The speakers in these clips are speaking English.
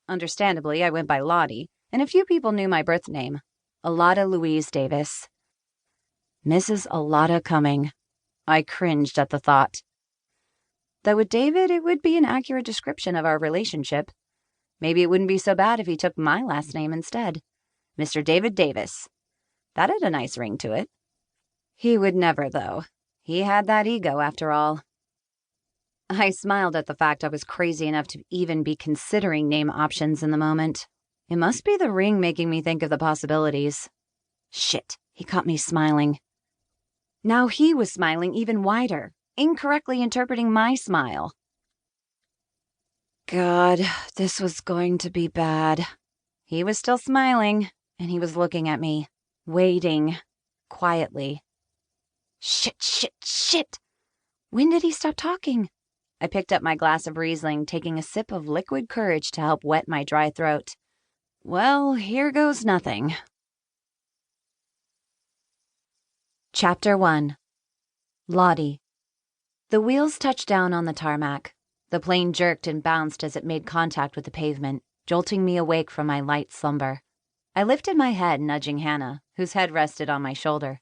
Understandably, I went by Lottie, and a few people knew my birth name, Alada Louise Davis. Mrs. Alada Cumming. I cringed at the thought. Though with David, it would be an accurate description of our relationship. Maybe it wouldn't be so bad if he took my last name instead. Mr. David Davis. That had a nice ring to it. He would never, though. He had that ego, after all. I smiled at the fact I was crazy enough to even be considering name options in the moment. It must be the ring making me think of the possibilities. Shit, he caught me smiling. Now he was smiling even wider, incorrectly interpreting my smile. God, this was going to be bad. He was still smiling, and he was looking at me, waiting, quietly. Shit. When did he stop talking? I picked up my glass of Riesling, taking a sip of liquid courage to help wet my dry throat. Well, here goes nothing. Chapter 1. Lottie. The wheels touched down on the tarmac. The plane jerked and bounced as it made contact with the pavement, jolting me awake from my light slumber. I lifted my head, nudging Hannah, whose head rested on my shoulder.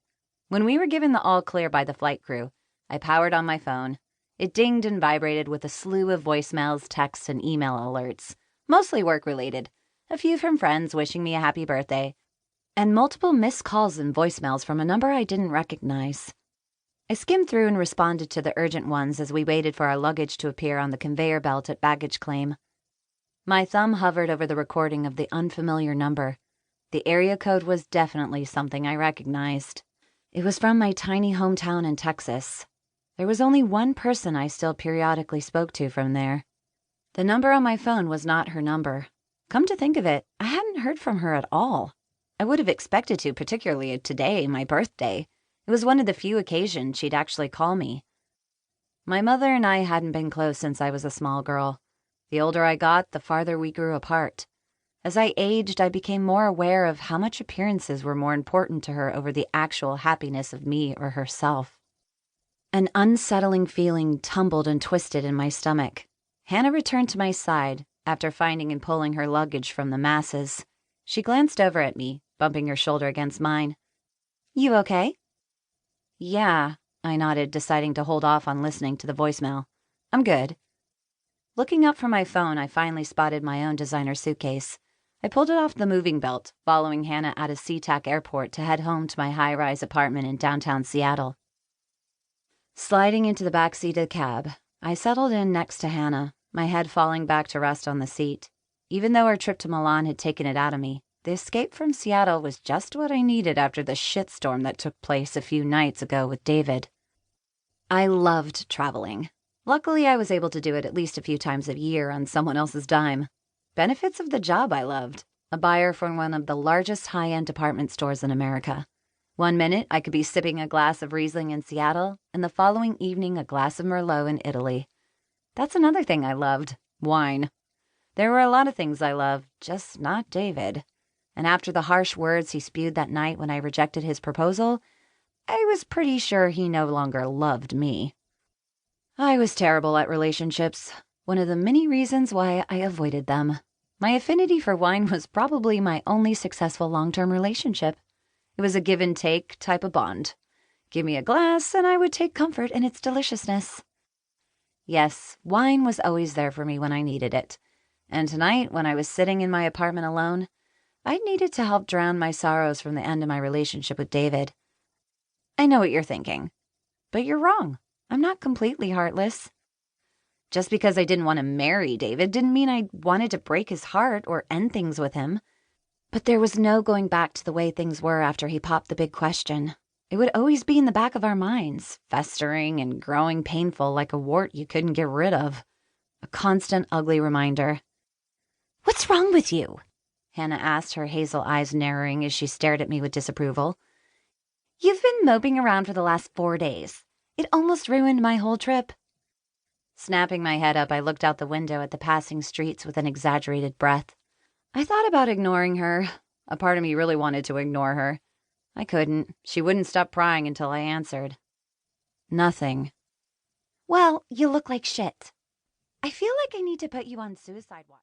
When we were given the all-clear by the flight crew, I powered on my phone. It dinged and vibrated with a slew of voicemails, texts, and email alerts, mostly work-related, a few from friends wishing me a happy birthday, and multiple missed calls and voicemails from a number I didn't recognize. I skimmed through and responded to the urgent ones as we waited for our luggage to appear on the conveyor belt at baggage claim. My thumb hovered over the recording of the unfamiliar number. The area code was definitely something I recognized. It was from my tiny hometown in Texas. There was only one person I still periodically spoke to from there. The number on my phone was not her number. Come to think of it, I hadn't heard from her at all. I would have expected to, particularly today, my birthday. It was one of the few occasions she'd actually call me. My mother and I hadn't been close since I was a small girl. The older I got, the farther we grew apart. As I aged, I became more aware of how much appearances were more important to her over the actual happiness of me or herself. An unsettling feeling tumbled and twisted in my stomach. Hannah returned to my side after finding and pulling her luggage from the masses. She glanced over at me, bumping her shoulder against mine. "You okay?" "Yeah," I nodded, deciding to hold off on listening to the voicemail. "I'm good." Looking up from my phone, I finally spotted my own designer suitcase. I pulled it off the moving belt, following Hannah out of SeaTac Airport to head home to my high-rise apartment in downtown Seattle. Sliding into the back seat of the cab, I settled in next to Hannah, my head falling back to rest on the seat. Even though our trip to Milan had taken it out of me, the escape from Seattle was just what I needed after the shitstorm that took place a few nights ago with David. I loved traveling. Luckily, I was able to do it at least a few times a year on someone else's dime. Benefits of the job I loved: a buyer for one of the largest high-end department stores in America. One minute, I could be sipping a glass of Riesling in Seattle, and the following evening a glass of Merlot in Italy. That's another thing I loved: wine. There were a lot of things I loved, just not David. And after the harsh words he spewed that night when I rejected his proposal, I was pretty sure he no longer loved me. I was terrible at relationships, one of the many reasons why I avoided them. My affinity for wine was probably my only successful long-term relationship. It was a give-and-take type of bond. Give me a glass, and I would take comfort in its deliciousness. Yes, wine was always there for me when I needed it. And tonight, when I was sitting in my apartment alone, I needed to help drown my sorrows from the end of my relationship with David. I know what you're thinking, but you're wrong. I'm not completely heartless. Just because I didn't want to marry David didn't mean I wanted to break his heart or end things with him. But there was no going back to the way things were after he popped the big question. It would always be in the back of our minds, festering and growing painful like a wart you couldn't get rid of. A constant ugly reminder. "What's wrong with you?" Hannah asked, her hazel eyes narrowing as she stared at me with disapproval. "You've been moping around for the last 4 days. It almost ruined my whole trip." Snapping my head up, I looked out the window at the passing streets with an exaggerated breath. I thought about ignoring her. A part of me really wanted to ignore her. I couldn't. She wouldn't stop prying until I answered. "Nothing." "Well, you look like shit. I feel like I need to put you on suicide watch."